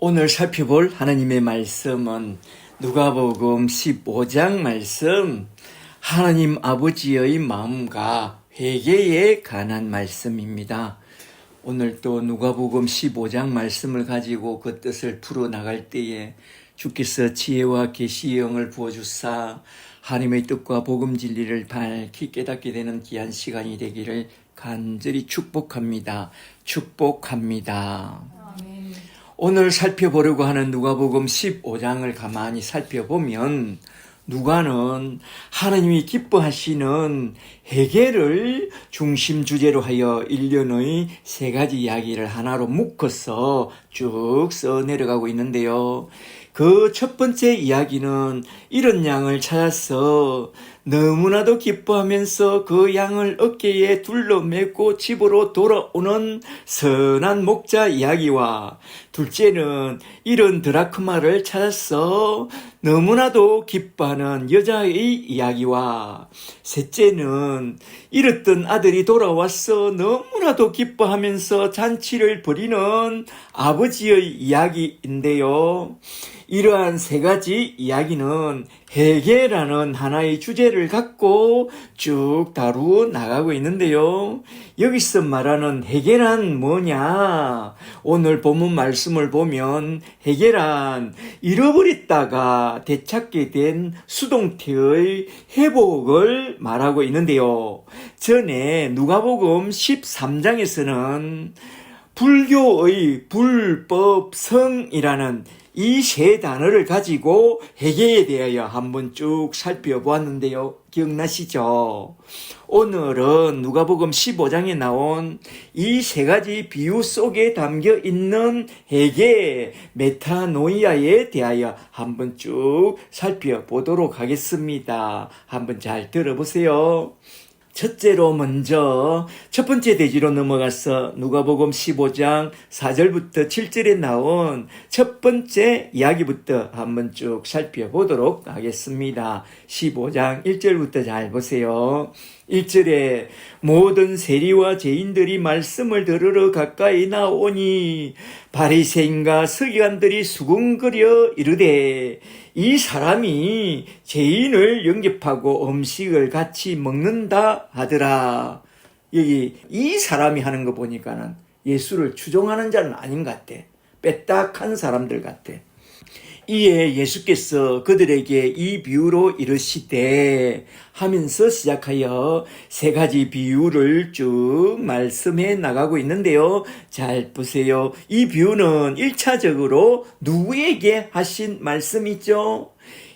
오늘 살펴볼 하나님의 말씀은 누가복음 15장 말씀, 하나님 아버지의 마음과 회개에 관한 말씀입니다. 오늘 또 누가복음 15장 말씀을 가지고 그 뜻을 풀어나갈 때에 주께서 지혜와 계시의 영을 부어주사 하나님의 뜻과 복음 진리를 밝히 깨닫게 되는 귀한 시간이 되기를 간절히 축복합니다. 오늘 살펴보려고 하는 누가복음 15장을 가만히 살펴보면 누가는 하나님이 기뻐하시는 회개를 중심 주제로 하여 1년의 세 가지 이야기를 하나로 묶어서 쭉 써내려가고 있는데요. 그 첫 번째 이야기는 이런 양을 찾아서 너무나도 기뻐하면서 그 양을 어깨에 둘러매고 집으로 돌아오는 선한 목자 이야기와, 둘째는 이런 드라크마를 찾아서 너무나도 기뻐하는 여자의 이야기와, 셋째는 잃었던 아들이 돌아와서 너무나도 기뻐하면서 잔치를 벌이는 아버지의 이야기인데요. 이러한 세 가지 이야기는 회개라는 하나의 주제를 갖고 쭉 다루어 나가고 있는데요. 여기서 말하는 회개란 뭐냐? 오늘 본문 말씀을 보면 회개란 잃어버렸다가 되찾게 된 수동태의 회복을 말하고 있는데요. 전에 누가복음 13장에서는 불교의 불법성이라는 이 세 단어를 가지고 회개에 대하여 한번 쭉 살펴보았는데요. 기억나시죠? 오늘은 누가복음 15장에 나온 이 세 가지 비유 속에 담겨 있는 회개, 메타노이아에 대하여 한번 쭉 살펴보도록 하겠습니다. 한번 잘 들어보세요. 첫째로 먼저 첫 번째 대지로 넘어가서 누가복음 15장 4절부터 7절에 나온 첫 번째 이야기부터 한번 쭉 살펴보도록 하겠습니다. 15장 1절부터 잘 보세요. 1절에 모든 세리와 죄인들이 말씀을 들으러 가까이 나오니 바리새인과 서기관들이 수군거려 이르되 이 사람이 죄인을 영접하고 음식을 같이 먹는다 하더라. 여기 이 사람이 하는 거 보니까는 예수를 추종하는 자는 아닌 것 같아. 빼딱한 사람들 같아. 이에 예수께서 그들에게 이 비유로 이르시되 하면서 시작하여 세 가지 비유를 쭉 말씀해 나가고 있는데요. 잘 보세요. 이 비유는 1차적으로 누구에게 하신 말씀이죠?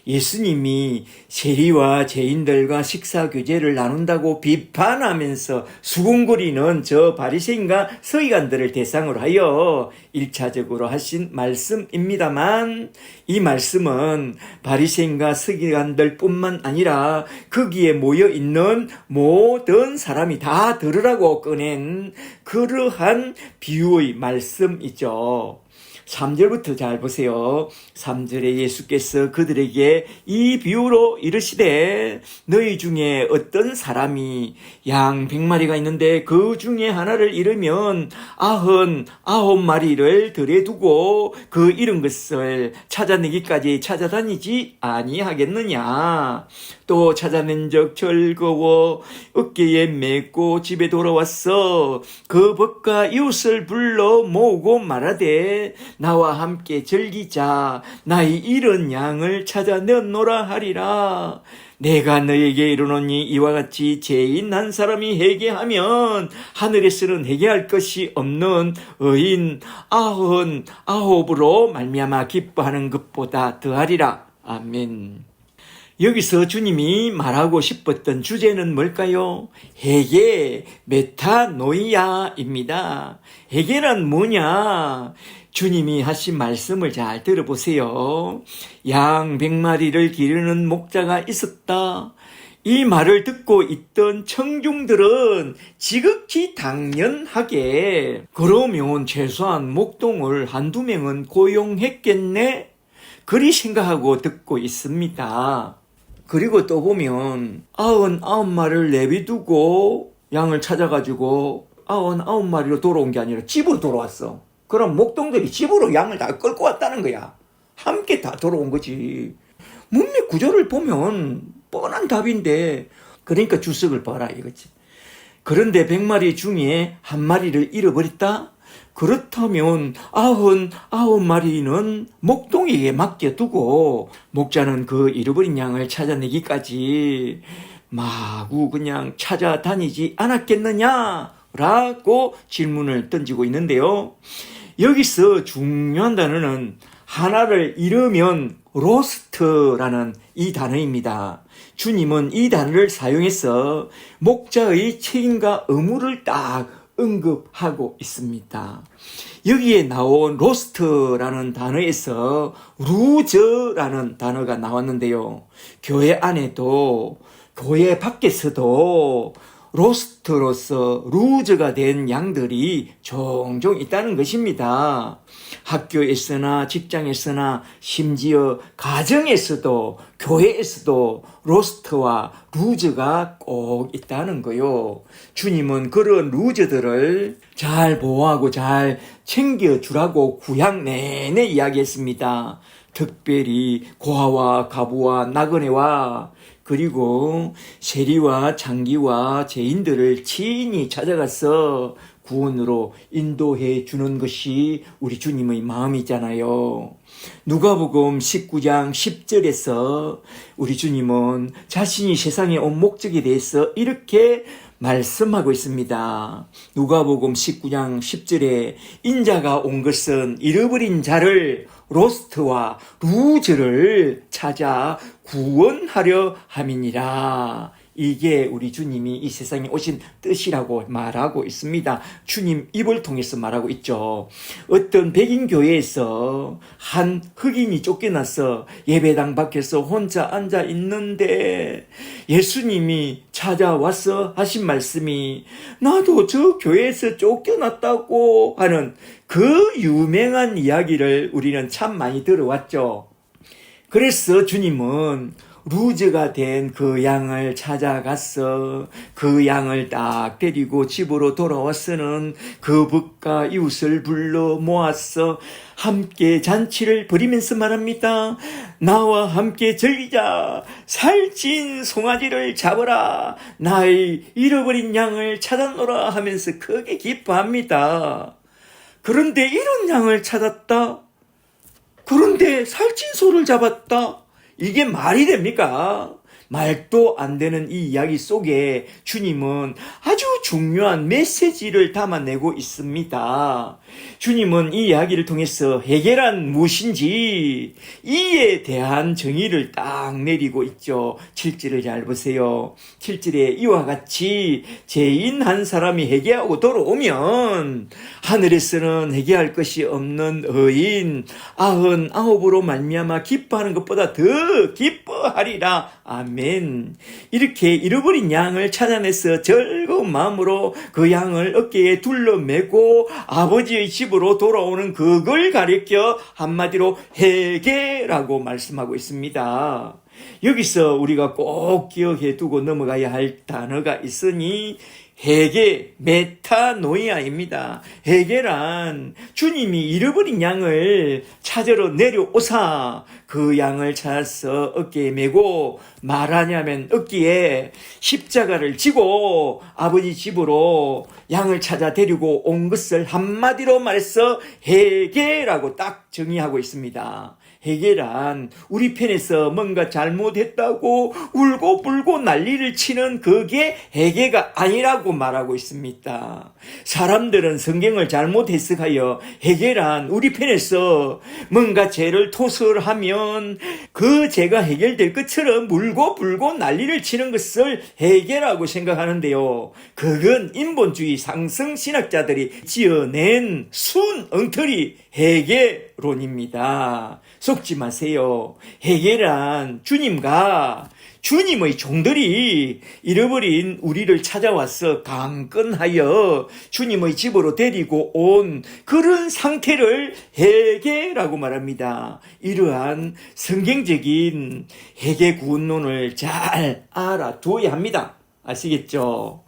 예수님이 세리와 죄인들과 식사 교제를 나눈다고 비판하면서 수군거리는 저 바리새인과 서기관들을 대상으로 하여 1차적으로 하신 말씀입니다만, 이 말씀은 바리새인과 서기관들 뿐만 아니라 거기에 모여있는 모든 사람이 다 들으라고 꺼낸 그러한 비유의 말씀이죠. 3절부터 잘 보세요. 3절에 예수께서 그들에게 이 비유로 이르시되 너희 중에 어떤 사람이 양 100마리가 있는데 그 중에 하나를 잃으면 99마리를 들에 두고 그 잃은 것을 찾아내기까지 찾아다니지 아니하겠느냐. 또 찾아낸 적 즐거워 어깨에 메고 집에 돌아왔어 그 벗과 이웃을 불러 모으고 말하되 나와 함께 즐기자. 나의 잃은 양을 찾아 내놓으라 하리라. 내가 너에게 이르노니 이와 같이 죄인 한 사람이 회개하면 하늘에서는 회개할 것이 없는 의인 99으로 말미암아 기뻐하는 것보다 더하리라. 아멘. 여기서 주님이 말하고 싶었던 주제는 뭘까요? 회개, 메타노이아입니다. 회개란 뭐냐? 주님이 하신 말씀을 잘 들어보세요. 양 100마리를 기르는 목자가 있었다. 이 말을 듣고 있던 청중들은 지극히 당연하게 그러면 최소한 목동을 한두 명은 고용했겠네? 그리 생각하고 듣고 있습니다. 그리고 또 보면 99마리를 내비두고 양을 찾아가지고 99마리로 돌아온 게 아니라 집으로 돌아왔어. 그럼 목동들이 집으로 양을 다 끌고 왔다는 거야. 함께 다 돌아온 거지. 문맥 구조를 보면 뻔한 답인데, 그러니까 주석을 봐라 이거지. 그런데 100마리 중에 한 마리를 잃어버렸다? 그렇다면 99마리는 목동에게 맡겨두고 목자는 그 잃어버린 양을 찾아내기까지 마구 그냥 찾아다니지 않았겠느냐? 라고 질문을 던지고 있는데요. 여기서 중요한 단어는 하나를 잃으면 로스트라는 이 단어입니다. 주님은 이 단어를 사용해서 목자의 책임과 의무를 딱 언급하고 있습니다. 여기에 나온 로스트라는 단어에서 루저라는 단어가 나왔는데요. 교회 안에도 교회 밖에서도 로스트로서 루저가 된 양들이 종종 있다는 것입니다. 학교에서나 직장에서나 심지어 가정에서도 교회에서도 로스트와 루저가 꼭 있다는 거요. 주님은 그런 루저들을 잘 보호하고 잘 챙겨주라고 구약 내내 이야기했습니다. 특별히 고아와 가부와 나그네와 그리고 세리와 장기와 죄인들을 친히 찾아가서 구원으로 인도해 주는 것이 우리 주님의 마음이잖아요. 누가복음 19장 10절에서 우리 주님은 자신이 세상에 온 목적에 대해서 이렇게 말씀하고 있습니다. 누가복음 19장 10절에 인자가 온 것은 잃어버린 자를 로스트와 루즈를 찾아 구원하려 함이니라. 이게 우리 주님이 이 세상에 오신 뜻이라고 말하고 있습니다. 주님 입을 통해서 말하고 있죠. 어떤 백인 교회에서 한 흑인이 쫓겨나서 예배당 밖에서 혼자 앉아 있는데 예수님이 찾아와서 하신 말씀이 나도 저 교회에서 쫓겨났다고 하는 그 유명한 이야기를 우리는 참 많이 들어왔죠. 그래서 주님은 루즈가 된 그 양을 찾아가서 그 양을 딱 데리고 집으로 돌아와서는 그 북과 이웃을 불러 모아서 함께 잔치를 벌이면서 말합니다. 나와 함께 즐기자. 살찐 송아지를 잡으라. 나의 잃어버린 양을 찾아노라 하면서 크게 기뻐합니다. 그런데 이런 양을 찾았다. 그런데 살찐 소를 잡았다. 이게 말이 됩니까? 말도 안 되는 이 이야기 속에 주님은 아주 중요한 메시지를 담아내고 있습니다. 주님은 이 이야기를 통해서 해결한 무엇인지 이에 대한 정의를 딱 내리고 있죠. 7절을 잘 보세요. 7절에 이와 같이 죄인 한 사람이 회개하고 돌아오면 하늘에서는 회개할 것이 없는 의인 99으로 말미암아 기뻐하는 것보다 더 기뻐하리라. 아멘. 이렇게 잃어버린 양을 찾아내서 즐거운 마음으로 그 양을 어깨에 둘러매고 아버지의 집으로 돌아오는 그걸 가리켜 한마디로 회개라고 말씀하고 있습니다. 여기서 우리가 꼭 기억해 두고 넘어가야 할 단어가 있으니 회개, 메타노이아입니다. 회개란 주님이 잃어버린 양을 찾으러 내려오사 그 양을 찾아서 어깨에 메고 말하냐면 어깨에 십자가를 지고 아버지 집으로 양을 찾아 데리고 온 것을 한마디로 말해서 회개라고 딱 정의하고 있습니다. 회개란 우리 편에서 뭔가 잘못했다고 울고 불고 난리를 치는 그게 회개가 아니라고 말하고 있습니다. 사람들은 성경을 잘못 해석하여 회개란 우리 편에서 뭔가 죄를 토설하면 그 죄가 해결될 것처럼 울고 불고 난리를 치는 것을 회개라고 생각하는데요. 그건 인본주의 상승신학자들이 지어낸 순 엉터리 회개론입니다. 속지 마세요. 회개란 주님과 주님의 종들이 잃어버린 우리를 찾아와서 강건하여 주님의 집으로 데리고 온 그런 상태를 회개라고 말합니다. 이러한 성경적인 회개 구원론을 잘 알아두어야 합니다. 아시겠죠?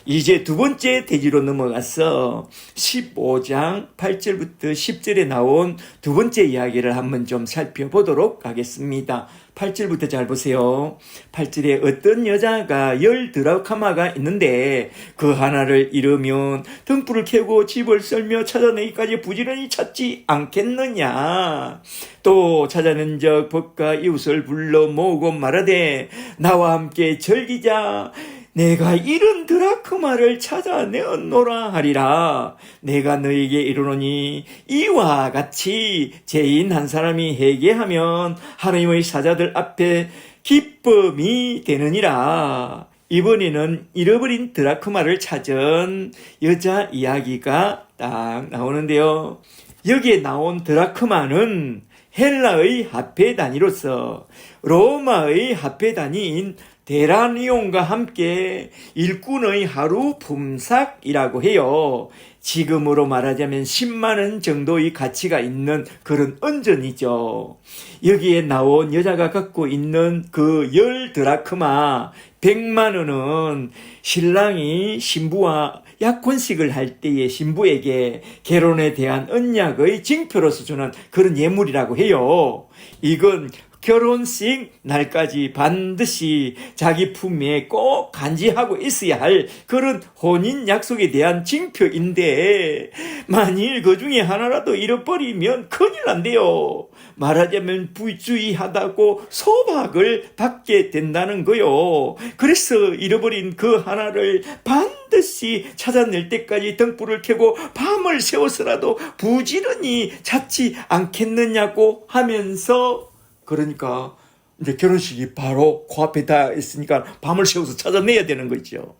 이제 두 번째 대지로 넘어가서 15장 8절부터 10절에 나온 두 번째 이야기를 한번 좀 살펴보도록 하겠습니다. 8절부터 잘 보세요. 8절에 어떤 여자가 10 드라크마가 있는데 그 하나를 잃으면 등불을 켜고 집을 썰며 찾아내기까지 부지런히 찾지 않겠느냐. 또 찾아낸 적 벗과 이웃을 불러 모으고 말하되 나와 함께 즐기자. 내가 잃은 드라크마를 찾아내었노라 하리라. 내가 너에게 이르노니 이와 같이 죄인 한 사람이 회개하면 하나님의 사자들 앞에 기쁨이 되느니라. 이번에는 잃어버린 드라크마를 찾은 여자 이야기가 딱 나오는데요. 여기에 나온 드라크마는 헬라의 화폐 단위로서 로마의 화폐 단위인 데나리온과 함께 일꾼의 하루 품삯이라고 해요. 지금으로 말하자면 10만 원 정도의 가치가 있는 그런 은전이죠. 여기에 나온 여자가 갖고 있는 그 10 드라크마 100만 원은 신랑이 신부와 약혼식을 할 때에 신부에게 결혼에 대한 언약의 징표로서 주는 그런 예물이라고 해요. 이건 결혼식 날까지 반드시 자기 품에 꼭 간직하고 있어야 할 그런 혼인 약속에 대한 징표인데 만일 그 중에 하나라도 잃어버리면 큰일 난대요. 말하자면 부주의하다고 소박을 받게 된다는 거요. 그래서 잃어버린 그 하나를 반드시 찾아낼 때까지 등불을 켜고 밤을 새워서라도 부지런히 찾지 않겠느냐고 하면서, 그러니까 이제 결혼식이 바로 코앞에 다 있으니까 밤을 새워서 찾아내야 되는 거죠.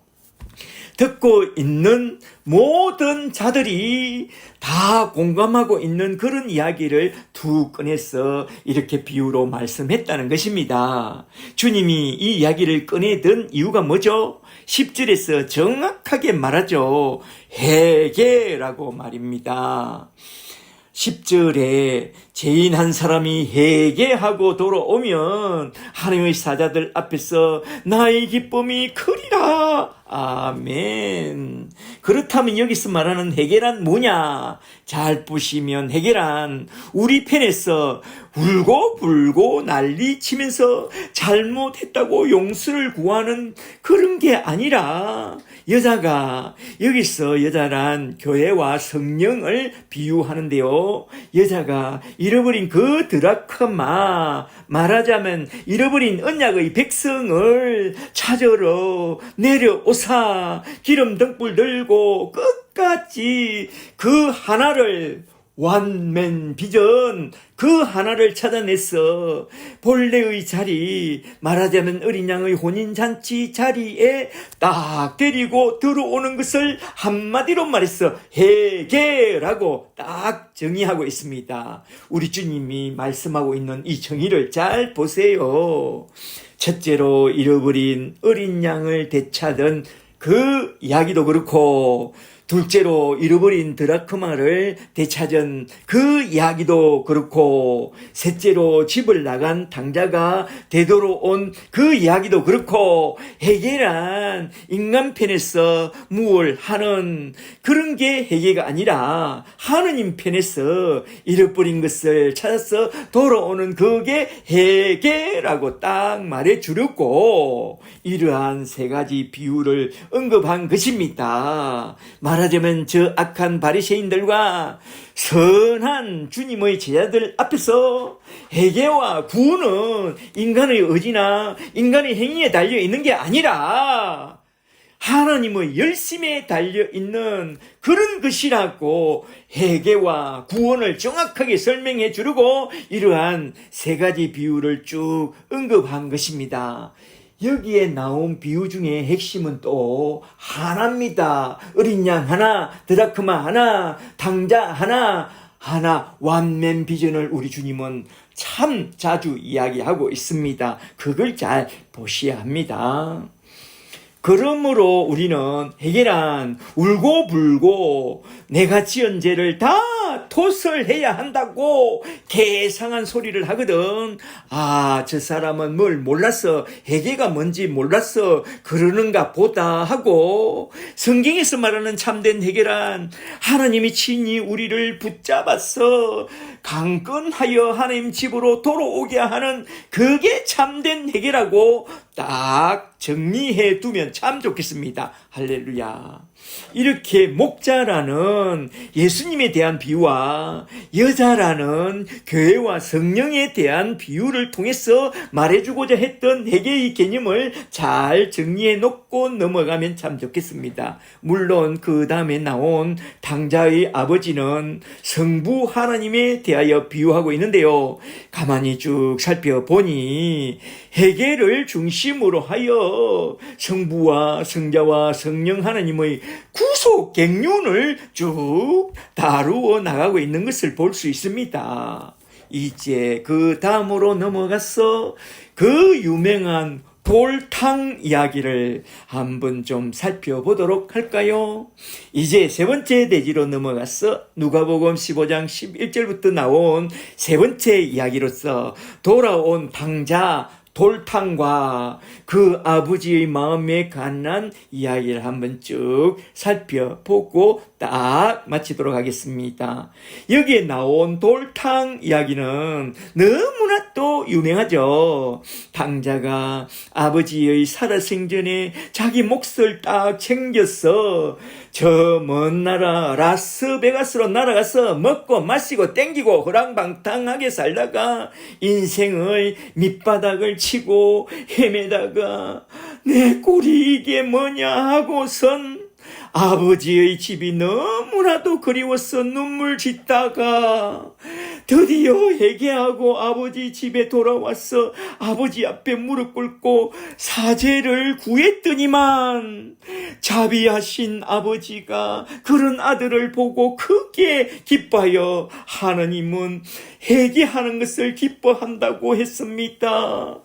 듣고 있는 모든 자들이 다 공감하고 있는 그런 이야기를 두 꺼내서 이렇게 비유로 말씀했다는 것입니다. 주님이 이 이야기를 꺼내든 이유가 뭐죠? 10절에서 정확하게 말하죠. 회개라고 말입니다. 10절에 죄인 한 사람이 회개하고 돌아오면 하나님의 사자들 앞에서 나의 기쁨이 크리라. 아멘. 그렇다면 여기서 말하는 회개란 뭐냐? 잘 보시면 회개란 우리 편에서 울고 불고 난리 치면서 잘못했다고 용서를 구하는 그런 게 아니라, 여자가 여기서 여자란 교회와 성령을 비유하는데요. 여자가 잃어버린 그 드라크마, 말하자면 잃어버린 언약의 백성을 찾으러 내려오사 기름 등불 들고 끝까지 그 하나를, 완맨 비전 그 하나를 찾아내서 본래의 자리, 말하자면 어린 양의 혼인잔치 자리에 딱 데리고 들어오는 것을 한마디로 말해서 회개라고 딱 정의하고 있습니다. 우리 주님이 말씀하고 있는 이 정의를 잘 보세요. 첫째로 잃어버린 어린 양을 되찾은 그 이야기도 그렇고, 둘째로 잃어버린 드라크마를 되찾은 그 이야기도 그렇고, 셋째로 집을 나간 당자가 되돌아온 그 이야기도 그렇고, 회개란 인간 편에서 무엇을 하는 그런 게 회개가 아니라 하느님 편에서 잃어버린 것을 찾아서 돌아오는 그게 회개라고 딱 말해 주렸고, 이러한 세 가지 비유를 언급한 것입니다. 말하자면 저 악한 바리새인들과 선한 주님의 제자들 앞에서 회개와 구원은 인간의 의지나 인간의 행위에 달려 있는 게 아니라 하나님의 열심에 달려있는 그런 것이라고 회개와 구원을 정확하게 설명해 주려고 이러한 세 가지 비유를 쭉 언급한 것입니다. 여기에 나온 비유 중에 핵심은 또 하나입니다. 어린 양 하나, 드라크마 하나, 당자 하나 완면 비전을 우리 주님은 참 자주 이야기하고 있습니다. 그걸 잘 보셔야 합니다. 그러므로 우리는 회개란 울고 불고 내가 지은 죄를 다 우리가 도설해야 한다고 개상한 소리를 하거든. 아, 저 사람은 뭘 몰라서, 회개가 뭔지 몰라서 그러는가 보다 하고, 성경에서 말하는 참된 회개란 하나님이 친히 우리를 붙잡아서 강건하여 하나님 집으로 돌아오게 하는 그게 참된 회개라고 딱 정리해 두면 참 좋겠습니다. 할렐루야. 이렇게 목자라는 예수님에 대한 비유와 여자라는 교회와 성령에 대한 비유를 통해서 말해주고자 했던 회개의 개념을 잘 정리해 놓고 넘어가면 참 좋겠습니다. 물론 그 다음에 나온 당자의 아버지는 성부 하나님에 대하여 비유하고 있는데요. 가만히 쭉 살펴보니 회개를 중심으로 하여 성부와 성자와 성령 하나님의 구속 갱륜을 쭉 다루어 나가고 있는 것을 볼 수 있습니다. 이제 그 다음으로 넘어가서 그 유명한 돌탕 이야기를 한번 좀 살펴보도록 할까요? 이제 세 번째 대지로 넘어가서 누가복음 15장 11절부터 나온 세 번째 이야기로서 돌아온 당자 돌탕과 그 아버지의 마음에 관한 이야기를 한번 쭉 살펴보고 딱 마치도록 하겠습니다. 여기에 나온 돌탕 이야기는 너무나 또 유명하죠. 당자가 아버지의 살아생전에 자기 몫을 딱 챙겨서 저 먼 나라 라스베가스로 날아가서 먹고 마시고 땡기고 허랑방탕하게 살다가 인생의 밑바닥을 치고 헤매다가 내 꼴이 이게 뭐냐 하고선 아버지의 집이 너무나도 그리워서 눈물 짓다가 드디어 회개하고 아버지 집에 돌아와서 아버지 앞에 무릎 꿇고 사죄를 구했더니만 자비하신 아버지가 그런 아들을 보고 크게 기뻐하여 하나님은 회개하는 것을 기뻐한다고 했습니다.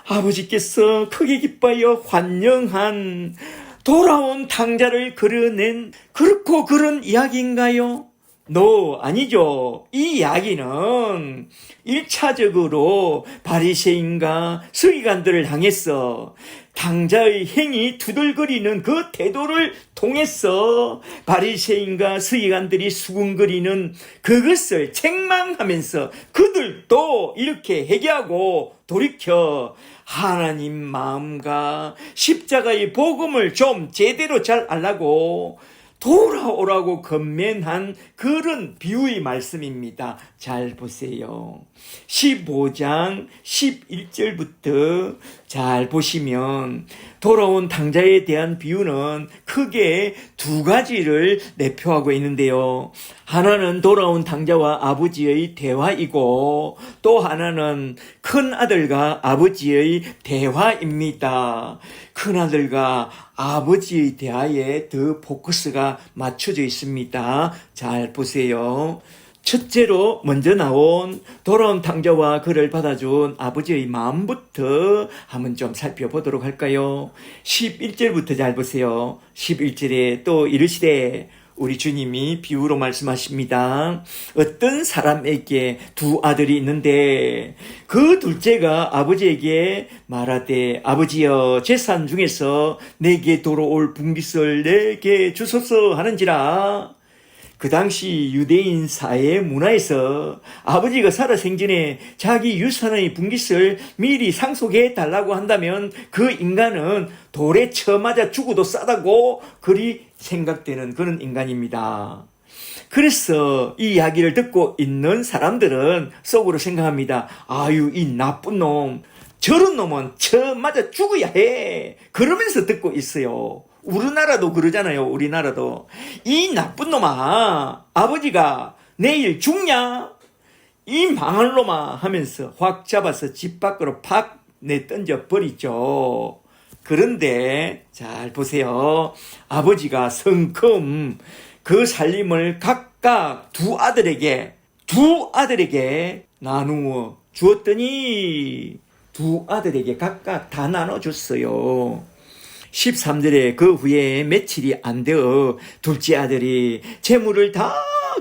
아버지께서 크게 기뻐하여 환영한 돌아온 당자를 그려낸 그렇고 그런 이야기인가요? 아니죠. 이 이야기는 1차적으로 바리새인과 서기관들을 향해서 당자의 행위 두들거리는 그 태도를 통해서 바리새인과 서기관들이 수군거리는 그것을 책망하면서 그들도 이렇게 회개하고 돌이켜 하나님 마음과 십자가의 복음을 좀 제대로 잘 알라고 돌아오라고 건면한 그런 비유의 말씀입니다. 잘 보세요. 15장 11절부터 잘 보시면 돌아온 당자에 대한 비유는 크게 두 가지를 내표하고 있는데요. 하나는 돌아온 당자와 아버지의 대화이고 또 하나는 큰아들과 아버지의 대화입니다. 큰아들과 아버지의 대화에 더 포커스가 맞춰져 있습니다. 잘 보세요. 첫째로 먼저 나온 돌아온 당자와 그를 받아준 아버지의 마음부터 한번 좀 살펴보도록 할까요? 11절부터 잘 보세요. 11절에 또 이르시되 우리 주님이 비유로 말씀하십니다. 어떤 사람에게 두 아들이 있는데 그 둘째가 아버지에게 말하되 아버지여 재산 중에서 내게 돌아올 분깃을 내게 주소서 하는지라. 그 당시 유대인 사회 문화에서 아버지가 살아생전에 자기 유산의 분깃을 미리 상속해 달라고 한다면 그 인간은 돌에 쳐맞아 죽어도 싸다고 그리 생각되는 그런 인간입니다. 그래서 이 이야기를 듣고 있는 사람들은 속으로 생각합니다. 아유, 이 나쁜 놈, 저런 놈은 쳐맞아 죽어야 해. 그러면서 듣고 있어요. 우리나라도 그러잖아요. 우리나라도. 이 나쁜 놈아, 아버지가 내일 죽냐? 이 망할 놈아 하면서 확 잡아서 집 밖으로 팍 내던져 버리죠. 그런데 잘 보세요. 아버지가 성큼 그 살림을 각각 두 아들에게 나누어 주었더니 두 아들에게 각각 다 나눠줬어요. 13절에 그 후에 며칠이 안 되어 둘째 아들이 재물을 다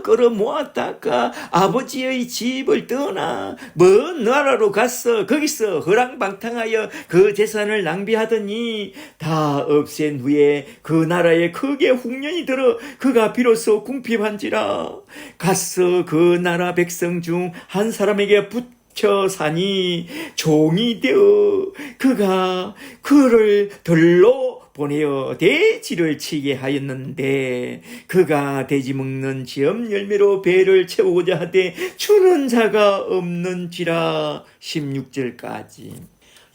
걸어 모았다가 아버지의 집을 떠나 먼 나라로 갔어. 거기서 허랑방탕하여 그 재산을 낭비하더니 다 없앤 후에 그 나라에 크게 흉년이 들어 그가 비로소 궁핍한지라. 갔어 그 나라 백성 중 한 사람에게 붙여 사니 종이 되어 그가 그를 들로 보내어 돼지를 치게 하였는데 그가 돼지 먹는 지엄 열매로 배를 채우고자 하되 주는 자가 없는지라. 16절까지.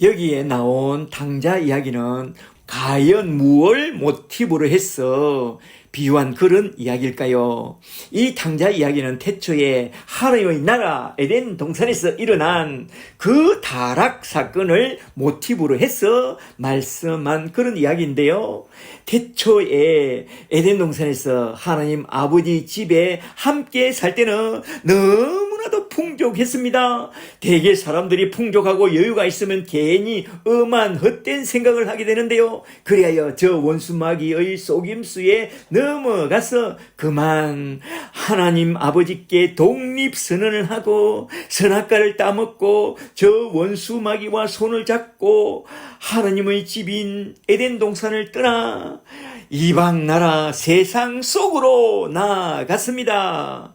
여기에 나온 탕자 이야기는 과연 무엇을 모티브로 해서 비유한 그런 이야기일까요? 이 탕자 이야기는 태초에 하나님의 나라 에덴 동산에서 일어난 그 타락 사건을 모티브로 해서 말씀한 그런 이야기인데요. 태초에 에덴 동산에서 하나님 아버지 집에 함께 살 때는 너무나도 풍족했습니다. 대개 사람들이 풍족하고 여유가 있으면 괜히 엄한 헛된 생각을 하게 되는데요. 그리하여 저 원수마귀의 속임수에 넘어가서 그만 하나님 아버지께 독립선언을 하고 선악과를 따먹고 저 원수마귀와 손을 잡고 하나님의 집인 에덴 동산을 떠나 이방 나라 세상 속으로 나아갔습니다.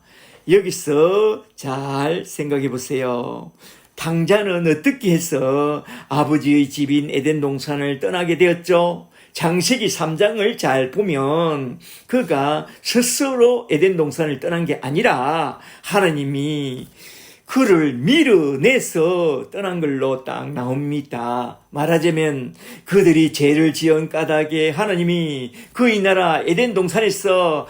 여기서 잘 생각해 보세요. 탕자는 어떻게 해서 아버지의 집인 에덴 동산을 떠나게 되었죠? 창세기 3장을 잘 보면 그가 스스로 에덴 동산을 떠난 게 아니라 하나님이 그를 밀어내서 떠난 걸로 딱 나옵니다. 말하자면 그들이 죄를 지은 까닭에 하나님이 그의 나라 에덴 동산에서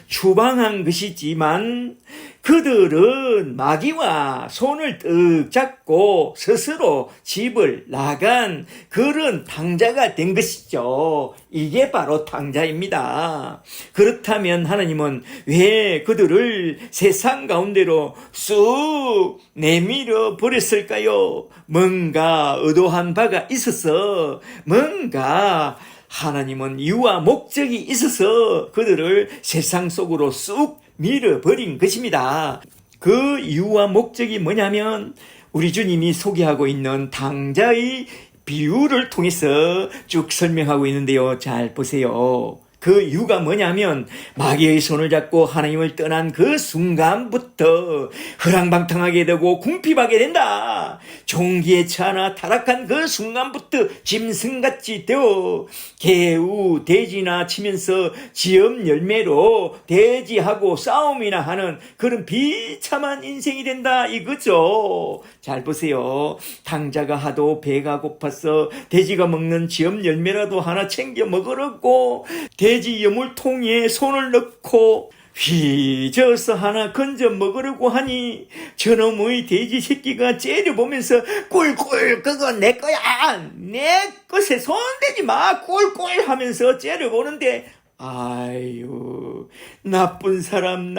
추방한 것이지만 그들은 마귀와 손을 떡 잡고 스스로 집을 나간 그런 탕자가 된 것이죠. 이게 바로 탕자입니다. 그렇다면 하나님은 왜 그들을 세상 가운데로 쑥 내밀어 버렸을까요? 뭔가 의도한 바가 있어서 뭔가 하나님은 이유와 목적이 있어서 그들을 세상 속으로 쑥 밀어버린 것입니다. 그 이유와 목적이 뭐냐면 우리 주님이 소개하고 있는 탕자의 비유를 통해서 쭉 설명하고 있는데요. 잘 보세요. 그 이유가 뭐냐면 마귀의 손을 잡고 하나님을 떠난 그 순간부터 허랑방탕하게 되고 궁핍하게 된다. 종기에 처하나 타락한 그 순간부터 짐승같이 되어 개우 돼지나 치면서 지엄 열매로 돼지하고 싸움이나 하는 그런 비참한 인생이 된다 이거죠. 잘 보세요. 탕자가 하도 배가 고파서 돼지가 먹는 지엄 열매라도 하나 챙겨 먹으려고 돼지 여물통에 손을 넣고 휘저어서 하나 건져 먹으려고 하니 저놈의 돼지 새끼가 째려보면서 꿀꿀 그거 내 거야 내 것에 손대지 마 꿀꿀 하면서 째려보는데 아유 나쁜 사람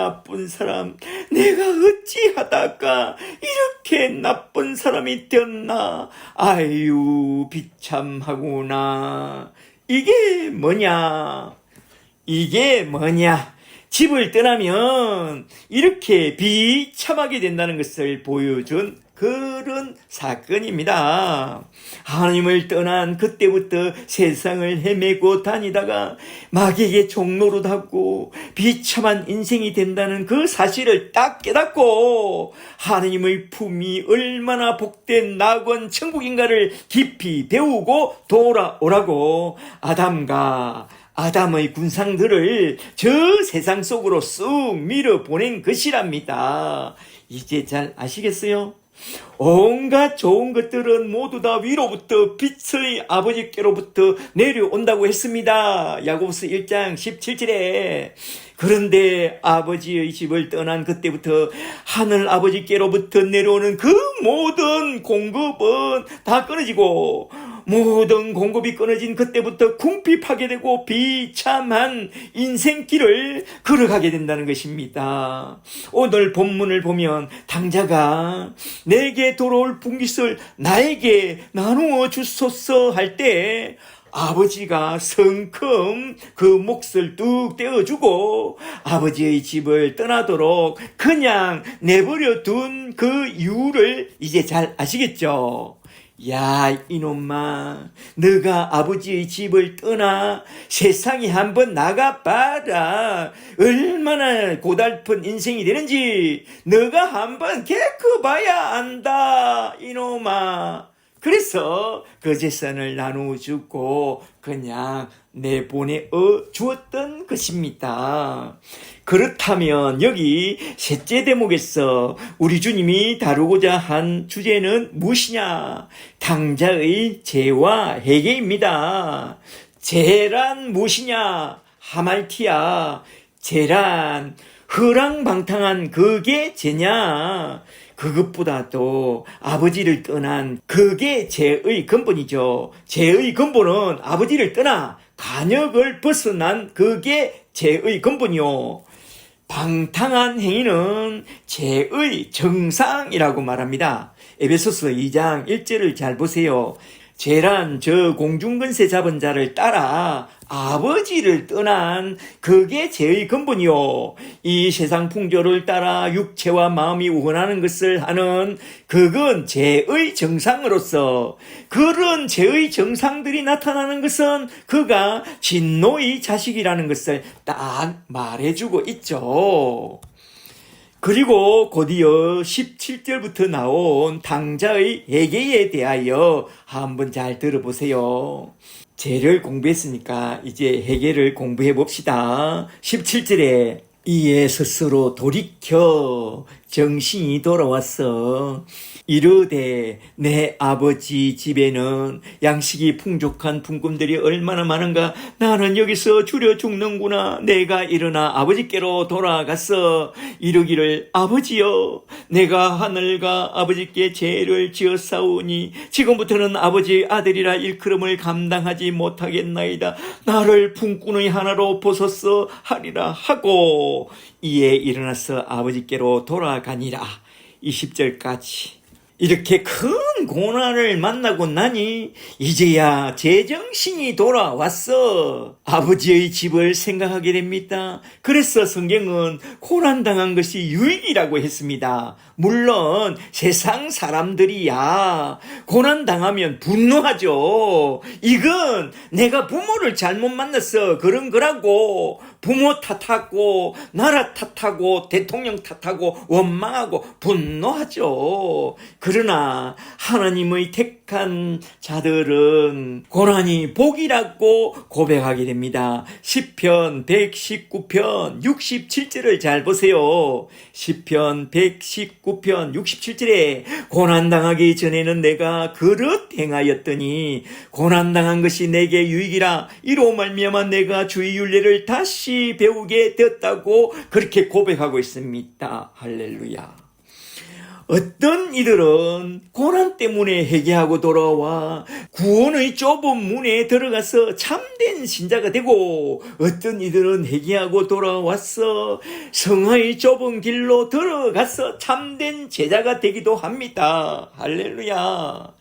내가 어찌하다가 이렇게 나쁜 사람이 되었나 아유 비참하구나. 이게 뭐냐? 집을 떠나면 이렇게 비참하게 된다는 것을 보여준 그런 사건입니다. 하나님을 떠난 그때부터 세상을 헤매고 다니다가 마귀에게 종로로 닿고 비참한 인생이 된다는 그 사실을 딱 깨닫고 하나님의 품이 얼마나 복된 낙원 천국인가를 깊이 배우고 돌아오라고 아담의 군상들을 저 세상 속으로 쑥 밀어보낸 것이랍니다. 이제 잘 아시겠어요? 온갖 좋은 것들은 모두 다 위로부터 빛의 아버지께로부터 내려온다고 했습니다. 야고보서 1장 17절에. 그런데 아버지의 집을 떠난 그때부터 하늘 아버지께로부터 내려오는 그 모든 공급은 다 끊어지고 모든 공급이 끊어진 그때부터 궁핍하게 되고 비참한 인생길을 걸어가게 된다는 것입니다. 오늘 본문을 보면 탕자가 내게 돌아올 분깃을 나에게 나누어 주소서 할 때 아버지가 성큼 그 몫을 뚝 떼어주고 아버지의 집을 떠나도록 그냥 내버려 둔 그 이유를 이제 잘 아시겠죠? 야, 이놈아, 너가 아버지의 집을 떠나 세상에 한번 나가봐라. 얼마나 고달픈 인생이 되는지 너가 한번 겪어봐야 안다, 이놈아. 그래서 그 재산을 나누어주고 그냥 내보내어 주었던 것입니다. 그렇다면 여기 셋째 대목에서 우리 주님이 다루고자 한 주제는 무엇이냐? 탕자의 죄와 회개입니다. 죄란 무엇이냐? 하말티야. 죄란 허랑방탕한 그게 죄냐? 그것보다도 아버지를 떠난 그게 죄의 근본이죠. 죄의 근본은 아버지를 떠나 간역을 벗어난 그게 죄의 근본이요. 방탕한 행위는 죄의 정상이라고 말합니다. 에베소서 2장 1절을 잘 보세요. 죄란 저 공중근세 잡은 자를 따라 아버지를 떠난 그게 죄의 근본이요. 이 세상 풍조를 따라 육체와 마음이 원하는 것을 하는 그건 죄의 정상으로서 그런 죄의 정상들이 나타나는 것은 그가 진노의 자식이라는 것을 딱 말해주고 있죠. 그리고 곧이어 17절부터 나온 탕자의 회개에 대하여 한번 잘 들어보세요. 죄를 공부했으니까 이제 회개를 공부해 봅시다. 17절에 이에 스스로 돌이켜 정신이 돌아왔어. 이르되 내 아버지 집에는 양식이 풍족한 품꾼들이 얼마나 많은가. 나는 여기서 줄여 죽는구나. 내가 일어나 아버지께로 돌아갔어. 이르기를 아버지여 내가 하늘과 아버지께 죄를 지었사오니 지금부터는 아버지 아들이라 일컬음을 감당하지 못하겠나이다. 나를 품꾼의 하나로 보소서 하리라 하고 이에 일어나서 아버지께로 돌아가니라. 20절까지 이렇게 큰 고난을 만나고 나니 이제야 제정신이 돌아왔어. 아버지의 집을 생각하게 됩니다. 그래서 성경은 고난당한 것이 유익이라고 했습니다. 물론 세상 사람들이야 고난당하면 분노하죠. 이건 내가 부모를 잘못 만났어 그런 거라고. 부모 탓하고 나라 탓하고 대통령 탓하고 원망하고 분노하죠. 그러나 하나님의 택한 자들은 고난이 복이라고 고백하게 됩니다. 시편 119편 67절을 잘 보세요. 시편 119편 67절에 고난당하기 전에는 내가 그릇 행하였더니 고난당한 것이 내게 유익이라. 이로 말미암아 내가 주의 율례를 다시 배우게 되었다고 그렇게 고백하고 있습니다. 할렐루야. 어떤 이들은 고난 때문에 회개하고 돌아와 구원의 좁은 문에 들어가서 참된 신자가 되고, 어떤 이들은 회개하고 돌아와서 성화의 좁은 길로 들어가서 참된 제자가 되기도 합니다. 할렐루야.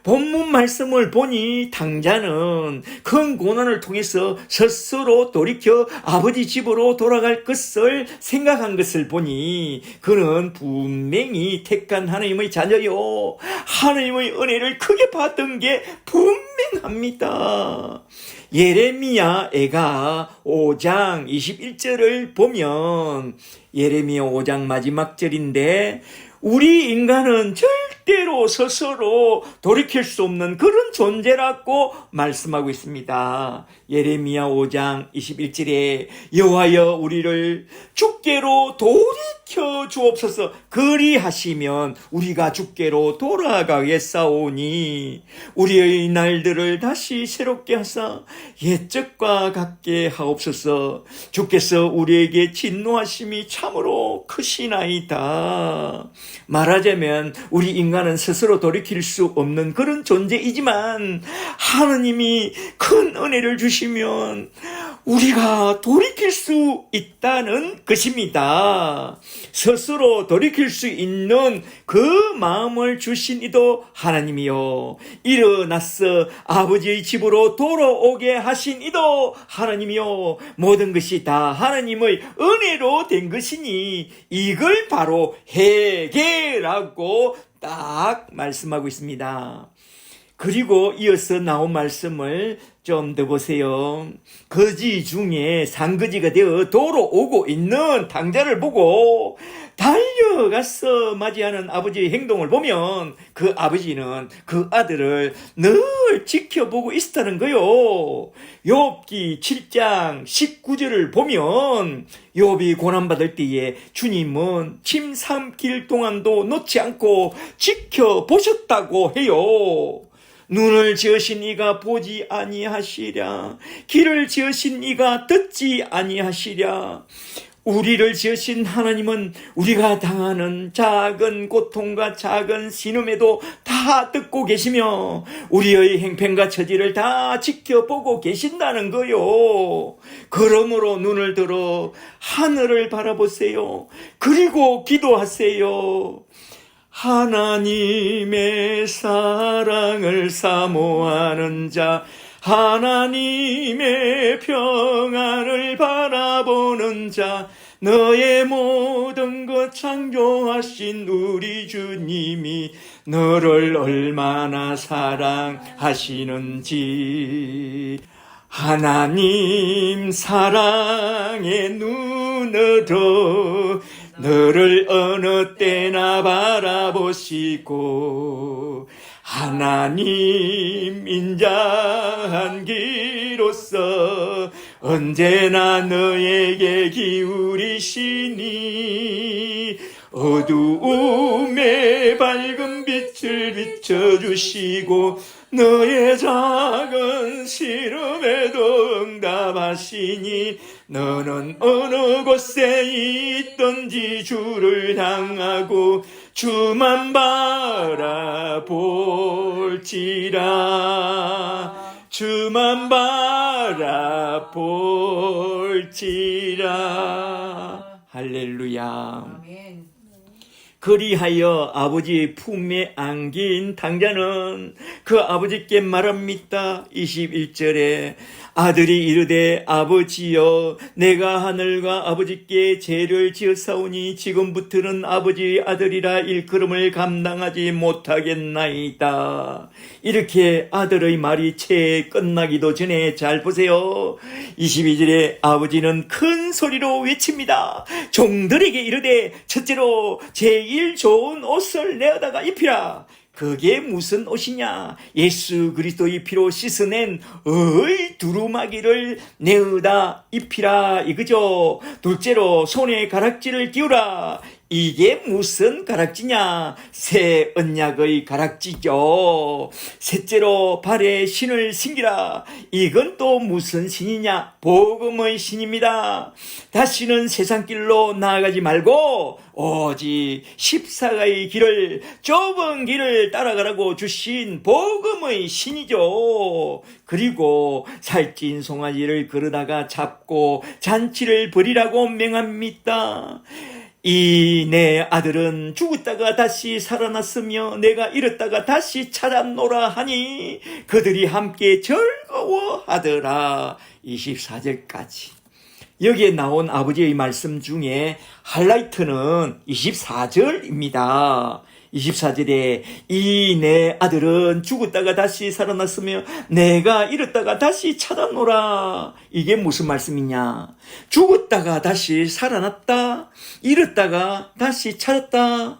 본문 말씀을 보니 탕자는 큰 고난을 통해서 스스로 돌이켜 아버지 집으로 돌아갈 것을 생각한 것을 보니 그는 분명히 택한 하나님의 자녀요. 하나님의 은혜를 크게 받은 게 분명합니다. 예레미야 애가 5장 21절을 보면 예레미야 5장 마지막 절인데 우리 인간은 절대로 스스로 돌이킬 수 없는 그런 존재라고 말씀하고 있습니다. 예레미야 5장 21절에 여호와여 우리를 주께로 돌이켜 주옵소서. 그리하시면 우리가 주께로 돌아가겠사오니 우리의 날들을 다시 새롭게 하사 옛적과 같게 하옵소서. 주께서 우리에게 진노하심이 참으로 크시나이다. 말하자면 우리 인간은 스스로 돌이킬 수 없는 그런 존재이지만 하느님이 큰 은혜를 주시면 우리가 돌이킬 수 있다는 것입니다. 스스로 돌이킬 수 있는 그 마음을 주신 이도 하나님이요, 일어나서 아버지의 집으로 돌아오게 하신 이도 하나님이요, 모든 것이 다 하나님의 은혜로 된 것이니 이걸 바로 회개라고 딱 말씀하고 있습니다. 그리고 이어서 나온 말씀을 좀 더 보세요. 거지 중에 산거지가 되어 돌아오고 있는 당자를 보고 달려가서 맞이하는 아버지의 행동을 보면 그 아버지는 그 아들을 늘 지켜보고 있었다는 거요. 욥기 7장 19절을 보면 욥이 고난받을 때에 주님은 침 삼킬 동안도 놓지 않고 지켜보셨다고 해요. 눈을 지으신 이가 보지 아니하시랴, 귀를 지으신 이가 듣지 아니하시랴. 우리를 지으신 하나님은 우리가 당하는 작은 고통과 작은 신음에도 다 듣고 계시며 우리의 행편과 처지를 다 지켜보고 계신다는 거요. 그러므로 눈을 들어 하늘을 바라보세요. 그리고 기도하세요. 하나님의 사랑을 사모하는 자, 하나님의 평안을 바라보는 자, 너의 모든 것 창조하신 우리 주님이 너를 얼마나 사랑하시는지, 하나님 사랑의 눈으로 너를 어느 때나 바라보시고 하나님 인자한 귀로서 언제나 너에게 기울이시니 어두움에 밝은 빛을 비춰주시고 너의 작은 시름에도 응답하시니 너는 어느 곳에 있든지 주를 향하고 주만 바라볼지라, 주만 바라볼지라. 할렐루야. 아멘. 그리하여 아버지 품에 안긴 당자는 그 아버지께 말합니다. 21절에 아들이 이르되 아버지여, 내가 하늘과 아버지께 죄를 지었사오니 지금부터는 아버지 아들이라 일컬음을 감당하지 못하겠나이다. 이렇게 아들의 말이 채 끝나기도 전에 잘 보세요. 22절에 아버지는 큰 소리로 외칩니다. 종들에게 이르되 첫째로 제일 좋은 옷을 내어다가 입히라. 그게 무슨 옷이냐? 예수 그리스도의 피로 씻어낸 의 두루마기를 내어다 입히라 이거죠. 둘째로 손에 가락지를 끼우라. 이게 무슨 가락지냐? 새 언약의 가락지죠. 셋째로 발에 신을 신기라. 이건 또 무슨 신이냐? 복음의 신입니다. 다시는 세상길로 나아가지 말고 오직 십사가의 길을, 좁은 길을 따라가라고 주신 복음의 신이죠. 그리고 살찐 송아지를 그러다가 잡고 잔치를 벌이라고 명합니다. 이 내 아들은 죽었다가 다시 살아났으며 내가 잃었다가 다시 찾았노라 하니 그들이 함께 즐거워하더라. 24절까지. 여기에 나온 아버지의 말씀 중에 하이라이트는 24절입니다. 24절에 이 내 아들은 죽었다가 다시 살아났으며 내가 잃었다가 다시 찾았노라. 이게 무슨 말씀이냐? 죽었다가 다시 살아났다, 잃었다가 다시 찾았다.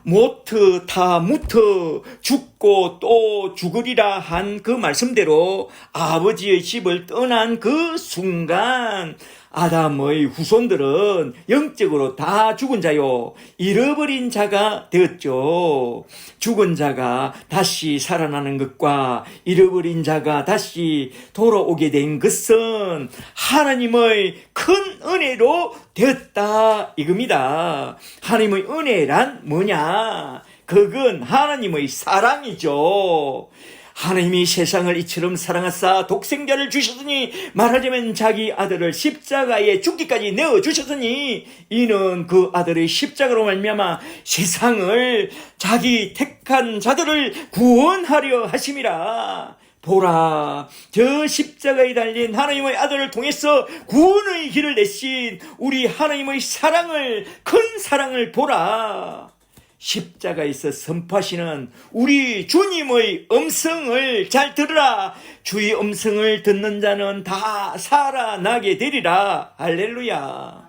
모트 타무트, 죽고 또 죽으리라 한 그 말씀대로 아버지의 집을 떠난 그 순간 아담의 후손들은 영적으로 다 죽은 자요, 잃어버린 자가 되었죠. 죽은 자가 다시 살아나는 것과 잃어버린 자가 다시 돌아오게 된 것은 하나님의 큰 은혜로 되었다 이겁니다. 하나님의 은혜란 뭐냐? 그건 하나님의 사랑이죠. 하나님이 세상을 이처럼 사랑하사 독생자를 주셨으니, 말하자면 자기 아들을 십자가에 죽기까지 내어주셨으니, 이는 그 아들의 십자가로 말미암아 세상을, 자기 택한 자들을 구원하려 하심이라. 보라, 저 십자가에 달린 하나님의 아들을 통해서 구원의 길을 내신 우리 하나님의 사랑을, 큰 사랑을 보라. 십자가에서 선포하시는 우리 주님의 음성을 잘 들으라. 주의 음성을 듣는 자는 다 살아나게 되리라. 할렐루야.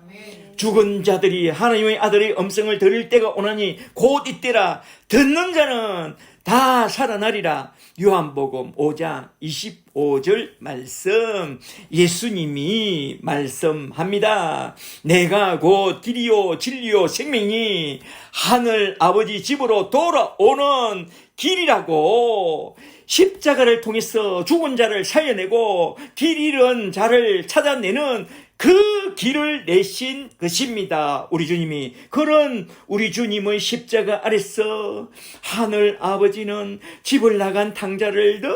죽은 자들이 하나님의 아들의 음성을 들을 때가 오나니 곧 이때라. 듣는 자는 다 살아나리라. 요한복음 5장 25절 말씀, 예수님이 말씀합니다. 내가 곧 길이요 진리요 생명이 하늘 아버지 집으로 돌아오는 길이라고. 십자가를 통해서 죽은 자를 살려내고 길 잃은 자를 찾아내는 그 길을 내신 것입니다. 우리 주님이. 그런 우리 주님의 십자가 아래서 하늘 아버지는 집을 나간 탕자를 늘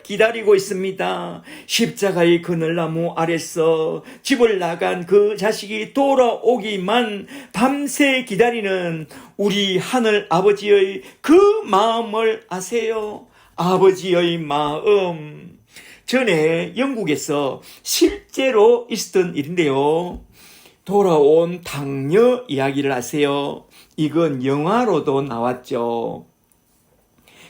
기다리고 있습니다. 십자가의 그늘나무 아래서 집을 나간 그 자식이 돌아오기만 밤새 기다리는 우리 하늘 아버지의 그 마음을 아세요? 아버지의 마음. 전에 영국에서 실제로 있었던 일인데요. 돌아온 당녀 이야기를 아세요? 이건 영화로도 나왔죠.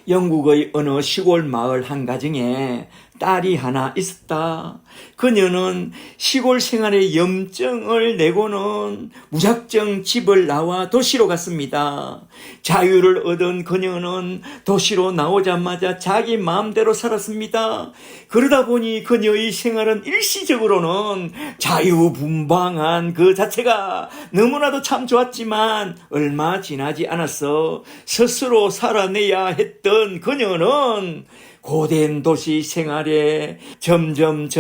영국의 어느 시골 마을 한 가정에 딸이 하나 있었다. 그녀는 시골 생활에 염증을 내고는 무작정 집을 나와 도시로 갔습니다. 자유를 얻은 그녀는 도시로 나오자마자 자기 마음대로 살았습니다. 그러다 보니 그녀의 생활은 일시적으로는 자유분방한 그 자체가 너무나도 참 좋았지만, 얼마 지나지 않아서 스스로 살아내야 했던 그녀는 고된 도시 생활에 점점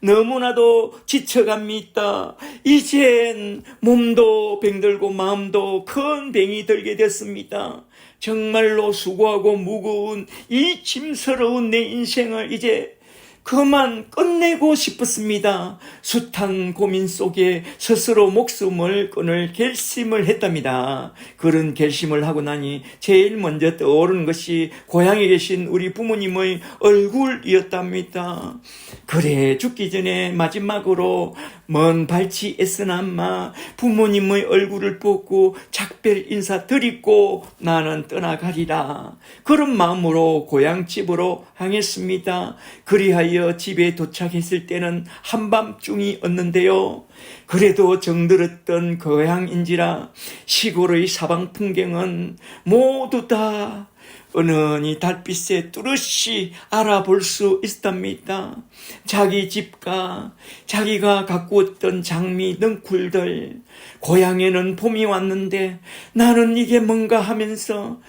너무나도 지쳐갑니다. 이젠 몸도 병들고 마음도 큰 병이 들게 됐습니다. 정말로 수고하고 무거운 이 짐스러운 내 인생을 이제 그만 끝내고 싶었습니다. 숱한 고민 속에 스스로 목숨을 끊을 결심을 했답니다. 그런 결심을 하고 나니 제일 먼저 떠오르는 것이 고향에 계신 우리 부모님의 얼굴이었답니다. 그래, 죽기 전에 마지막으로 먼 발치 애쓰나마 부모님의 얼굴을 보고 작별 인사 드리고 나는 떠나가리라. 그런 마음으로 고향집으로 향했습니다. 그리하여 집에 도착했을 때는 한밤중이었는데요. 그래도 정들었던 고향인지라 시골의 사방 풍경은 모두 다 은은히 달빛에 뚜렷이 알아볼 수 있답니다. 자기 집과 자기가 가꾸었던 장미 넝쿨들, 고향에는 봄이 왔는데 나는 이게 뭔가 하면서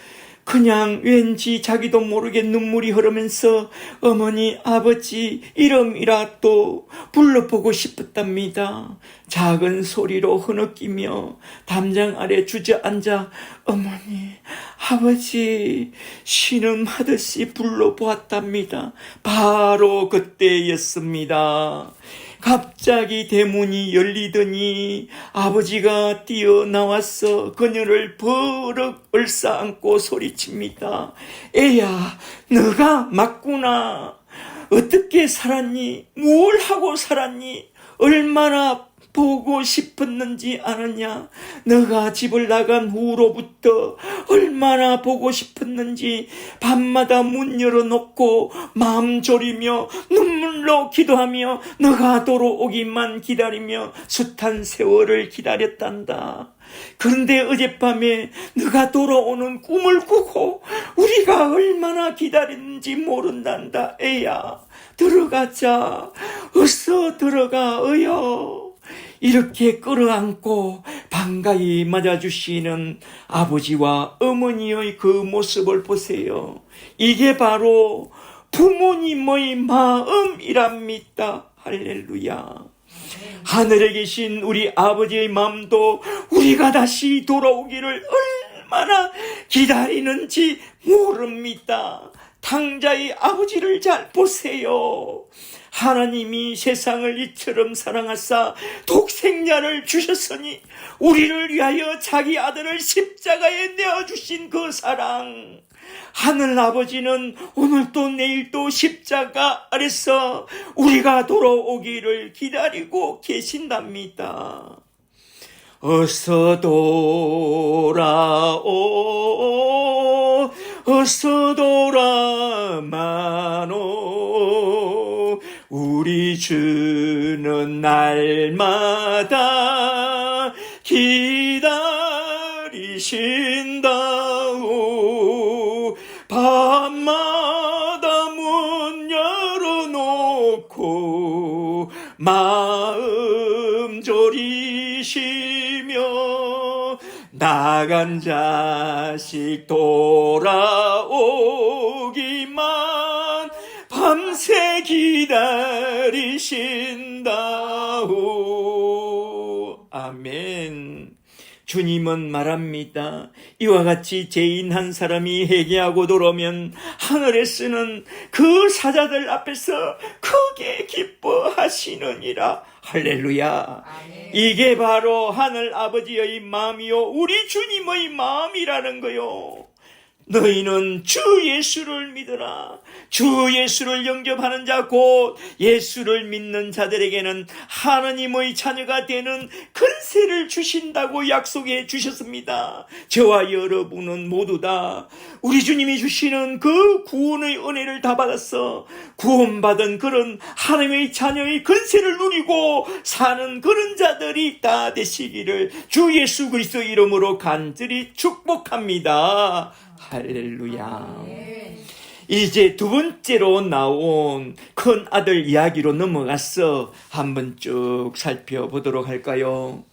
그냥 왠지 자기도 모르게 눈물이 흐르면서 어머니, 아버지 이름이라도 불러보고 싶었답니다. 작은 소리로 흐느끼며 담장 아래 주저앉아 어머니, 아버지 신음하듯이 불러보았답니다. 바로 그때였습니다. 갑자기 대문이 열리더니 아버지가 뛰어나와서 그녀를 버럭 얼싸안고 소리칩니다. 애야, 너가 맞구나. 어떻게 살았니? 뭘 하고 살았니? 얼마나 보고 싶었는지 아느냐? 너가 집을 나간 후로부터 얼마나 보고 싶었는지 밤마다 문 열어놓고 마음 졸이며 눈물로 기도하며 너가 돌아오기만 기다리며 숱한 세월을 기다렸단다. 그런데 어젯밤에 너가 돌아오는 꿈을 꾸고 우리가 얼마나 기다렸는지 모른단다. 애야, 들어가자. 어서 들어가어요. 이렇게 끌어안고 반가이 맞아주시는 아버지와 어머니의 그 모습을 보세요. 이게 바로 부모님의 마음이랍니다. 할렐루야. 하늘에 계신 우리 아버지의 마음도 우리가 다시 돌아오기를 얼마나 기다리는지 모릅니다. 탕자의 아버지를 잘 보세요. 하나님이 세상을 이처럼 사랑하사 독생자를 주셨으니 우리를 위하여 자기 아들을 십자가에 내어주신 그 사랑, 하늘 아버지는 오늘도 내일도 십자가 아래서 우리가 돌아오기를 기다리고 계신답니다. 어서 돌아오, 어서 돌아마노. 우리 주는 날마다 기다리신다오. 밤마다 문 열어놓고 마음 졸이시며 나간 자식 돌아오기만 밤새 기다리신다오. 아멘. 주님은 말합니다. 이와 같이 죄인 한 사람이 회개하고 돌아오면 하늘에 쓰는 그 사자들 앞에서 크게 기뻐하시느니라. 할렐루야. 아멘. 이게 바로 하늘 아버지의 마음이요 우리 주님의 마음이라는 거요. 너희는 주 예수를 믿으라. 주 예수를 영접하는 자 곧 예수를 믿는 자들에게는 하나님의 자녀가 되는 권세를 주신다고 약속해 주셨습니다. 저와 여러분은 모두 다 우리 주님이 주시는 그 구원의 은혜를 다 받았어 구원받은 그런 하나님의 자녀의 권세를 누리고 사는 그런 자들이 다 되시기를 주 예수 그리스도 이름으로 간절히 축복합니다. 할렐루야. 이제 두 번째로 나온 큰 아들 이야기로 넘어가서 한번 쭉 살펴보도록 할까요?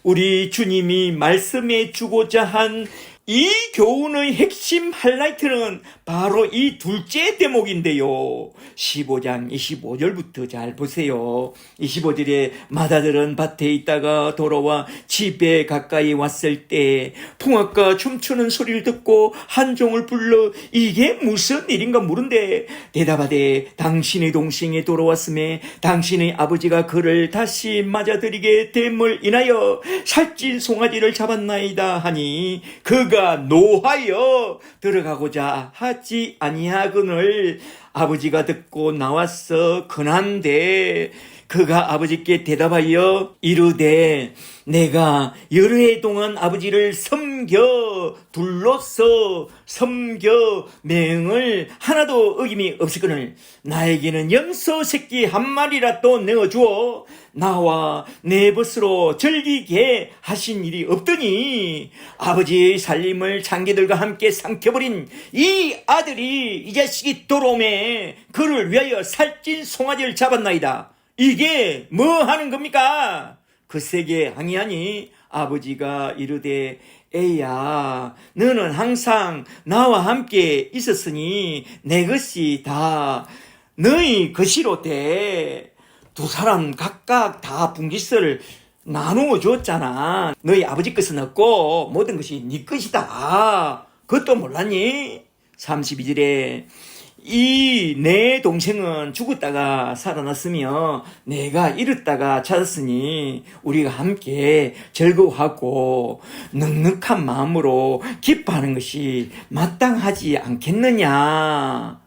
우리 주님이 말씀해 주고자 한 이 교훈의 핵심 하이라이트는 바로 이 둘째 대목인데요. 15장 25절부터 잘 보세요. 25절에 맏아들은 밭에 있다가 돌아와 집에 가까이 왔을 때 풍악과 춤추는 소리를 듣고 한 종을 불러 이게 무슨 일인가 물은데 대답하되 당신의 동생이 돌아왔음에 당신의 아버지가 그를 다시 맞아들이게 됨을 인하여 살찐 송아지를 잡았나이다 하니 그가 노하여 들어가고자 하지 아니하거늘 아버지가 듣고 나와서 근한데 그가 아버지께 대답하여 이르되 내가 여러 해 동안 아버지를 섬겨 둘러서 섬겨 명을 하나도 어김이 없으거늘 나에게는 염소 새끼 한 마리라도 내어주어 나와 내 벗으로 즐기게 하신 일이 없더니 아버지의 살림을 장기들과 함께 삼켜버린 이 아들이 이 자식이 돌아오매 그를 위하여 살찐 송아지를 잡았나이다. 이게 뭐 하는 겁니까? 그세게 항의하니 아버지가 이르되 애야 너는 항상 나와 함께 있었으니 내 것이 다 너희 것이로 돼. 두 사람 각각 다 분깃을 나누어 줬잖아. 너희 아버지 것은 없고 모든 것이 네 것이다. 그것도 몰랐니? 32절에 이 내 동생은 죽었다가 살아났으며 내가 잃었다가 찾았으니 우리가 함께 즐거워하고 넉넉한 마음으로 기뻐하는 것이 마땅하지 않겠느냐.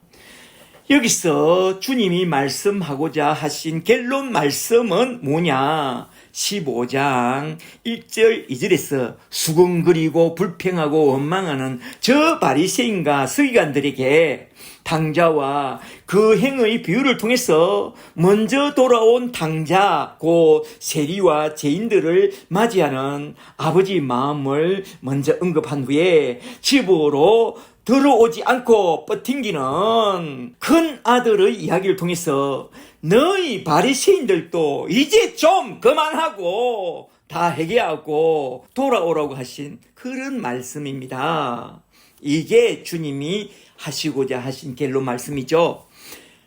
여기서 주님이 말씀하고자 하신 결론 말씀은 뭐냐? 15장 1절 2절에서 수근거리고 불평하고 원망하는 저 바리새인과 서기관들에게 탕자와 그 행의 비유를 통해서 먼저 돌아온 탕자 곧 세리와 죄인들을 맞이하는 아버지 마음을 먼저 언급한 후에 집으로 들어오지 않고 뻗팅기는 큰 아들의 이야기를 통해서 너희 바리새인들도 이제 좀 그만하고 다 회개하고 돌아오라고 하신 그런 말씀입니다. 이게 주님이 하시고자 하신 결론 말씀이죠.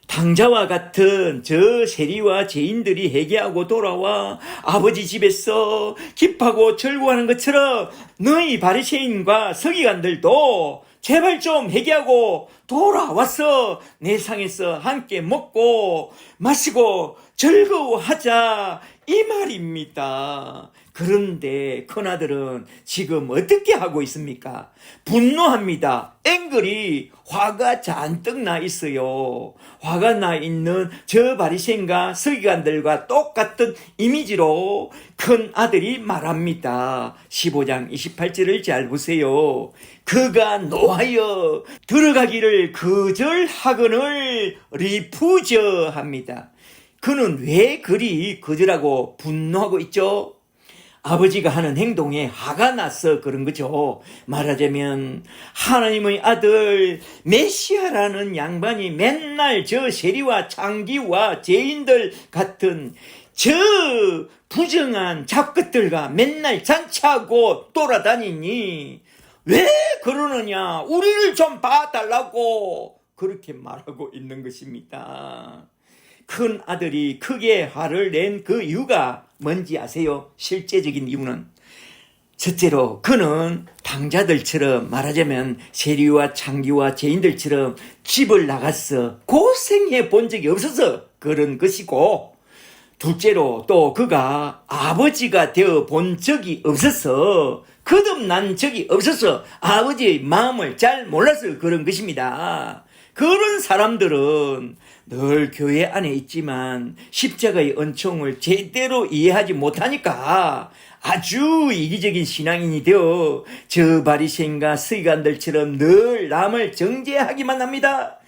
당자와 같은 저 세리와 죄인들이 회개하고 돌아와 아버지 집에서 기뻐하고 즐거워하는 것처럼 너희 바리새인과 서기관들도 제발 좀 회개하고 돌아와서 내 상에서 함께 먹고 마시고 즐거워하자 이 말입니다. 그런데 큰아들은 지금 어떻게 하고 있습니까? 분노합니다. 앵글이 화가 잔뜩 나 있어요. 화가 나 있는 저 바리새인과 서기관들과 똑같은 이미지로 큰아들이 말합니다. 15장 28절을 잘 보세요. 그가 노하여 들어가기를 거절하거늘 리푸저합니다. 그는 왜 그리 거절하고 분노하고 있죠? 아버지가 하는 행동에 화가 나서 그런 거죠. 말하자면 하나님의 아들 메시아라는 양반이 맨날 저 세리와 창기와 죄인들 같은 저 부정한 잡것들과 맨날 잔치하고 돌아다니니 왜 그러느냐, 우리를 좀 봐달라고 그렇게 말하고 있는 것입니다. 큰 아들이 크게 화를 낸 그 이유가 뭔지 아세요? 실제적인 이유는 첫째로 그는 당자들처럼, 말하자면 세리와 창기와 죄인들처럼 집을 나가서 고생해 본 적이 없어서 그런 것이고, 둘째로 또 그가 아버지가 되어 본 적이 없어서, 거듭난 적이 없어서 아버지의 마음을 잘 몰라서 그런 것입니다. 그런 사람들은 늘 교회 안에 있지만 십자가의 은총을 제대로 이해하지 못하니까 아주 이기적인 신앙인이 되어 저 바리새인과 서기관들처럼 늘 남을 정죄하기만 합니다.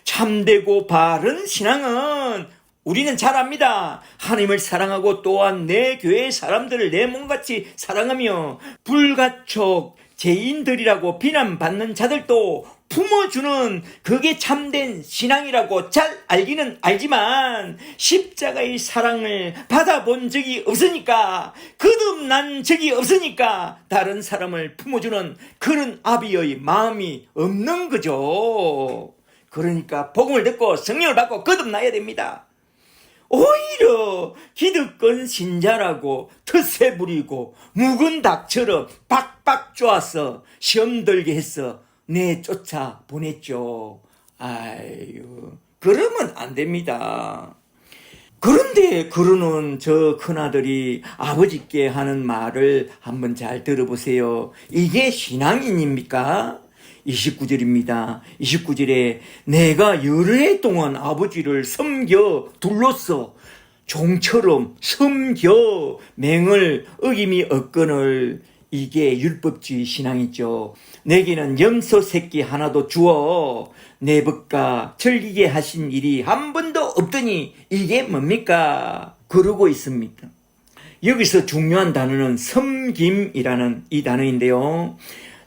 참되고 바른 신앙은 우리는 잘 압니다. 하나님을 사랑하고 또한 내 교회 사람들을 내 몸같이 사랑하며 불가촉 죄인들이라고 비난받는 자들도 품어주는 그게 참된 신앙이라고 잘 알기는 알지만 십자가의 사랑을 받아본 적이 없으니까, 거듭난 적이 없으니까 다른 사람을 품어주는 그런 아비의 마음이 없는 거죠. 그러니까 복음을 듣고 성령을 받고 거듭나야 됩니다. 오히려 기득권 신자라고 텃세 부리고 묵은 닭처럼 빡빡 쪼아서 시험 들게 해서 내쫓아 보냈죠. 아유, 그러면 안 됩니다. 그런데 그러는 저 큰아들이 아버지께 하는 말을 한번 잘 들어보세요. 이게 신앙인입니까? 29절입니다. 29절에 내가 여러 해 동안 아버지를 섬겨 둘러서 종처럼 섬겨 맹을 어김이 없거늘, 이게 율법주의 신앙이죠. 내게는 염소 새끼 하나도 주어 내 벗과 즐기게 하신 일이 한 번도 없더니 이게 뭡니까? 그러고 있습니다. 여기서 중요한 단어는 섬김이라는 이 단어인데요.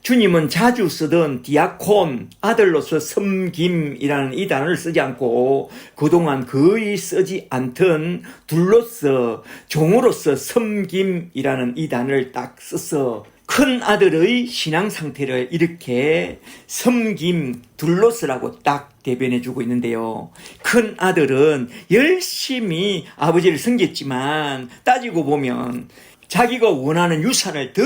주님은 자주 쓰던 디아콘, 아들로서 섬김이라는 이 단어를 쓰지 않고 그동안 거의 쓰지 않던 둘로서, 종으로서 섬김이라는 이 단어를 딱 써서 큰 아들의 신앙 상태를 이렇게 섬김, 둘로서라고 딱 대변해 주고 있는데요. 큰 아들은 열심히 아버지를 섬겼지만 따지고 보면 자기가 원하는 유산을 더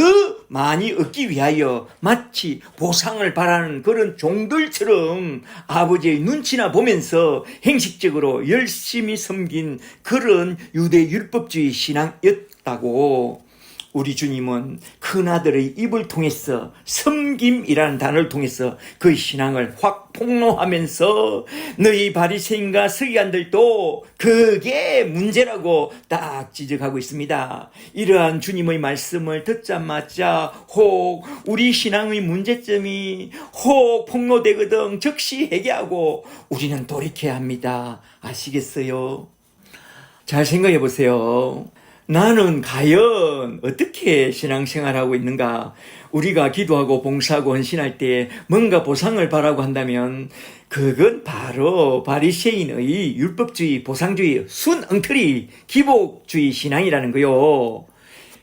많이 얻기 위하여 마치 보상을 바라는 그런 종들처럼 아버지의 눈치나 보면서 행식적으로 열심히 섬긴 그런 유대 율법주의 신앙이었다고 우리 주님은 큰아들의 입을 통해서 섬김이라는 단어를 통해서 그 신앙을 확 폭로하면서 너희 바리새인과 서기관들도 그게 문제라고 딱 지적하고 있습니다. 이러한 주님의 말씀을 듣자마자 혹 우리 신앙의 문제점이 혹 폭로되거든 즉시 회개하고 우리는 돌이켜야 합니다. 아시겠어요? 잘 생각해 보세요. 나는 과연 어떻게 신앙생활하고 있는가? 우리가 기도하고 봉사하고 헌신할 때 뭔가 보상을 바라고 한다면 그건 바로 바리새인의 율법주의, 보상주의, 순엉터리, 기복주의 신앙이라는 거요.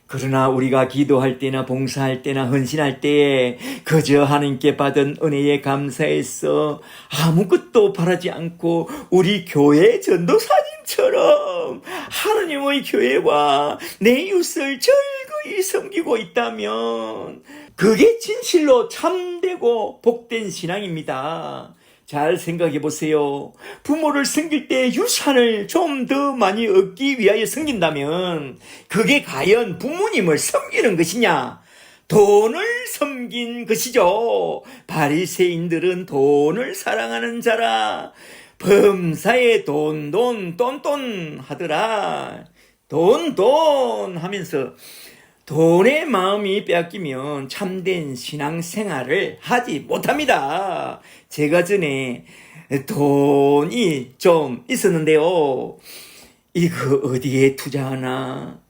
그러나 우리가 기도할 때나 봉사할 때나 헌신할 때 그저 하나님께 받은 은혜에 감사해서 아무것도 바라지 않고 우리 교회 전도사님처럼 하나님의 교회와 내 이웃을 즐거이 섬기고 있다면 그게 진실로 참되고 복된 신앙입니다. 잘 생각해 보세요. 부모를 섬길 때 유산을 좀 더 많이 얻기 위하여 섬긴다면 그게 과연 부모님을 섬기는 것이냐? 돈을 섬긴 것이죠. 바리새인들은 돈을 사랑하는 자라. 범사에 돈 하더라. 돈 하면서 돈의 마음이 빼앗기면 참된 신앙생활을 하지 못합니다. 제가 전에 돈이 좀 있었는데요. 이거 어디에 투자하나?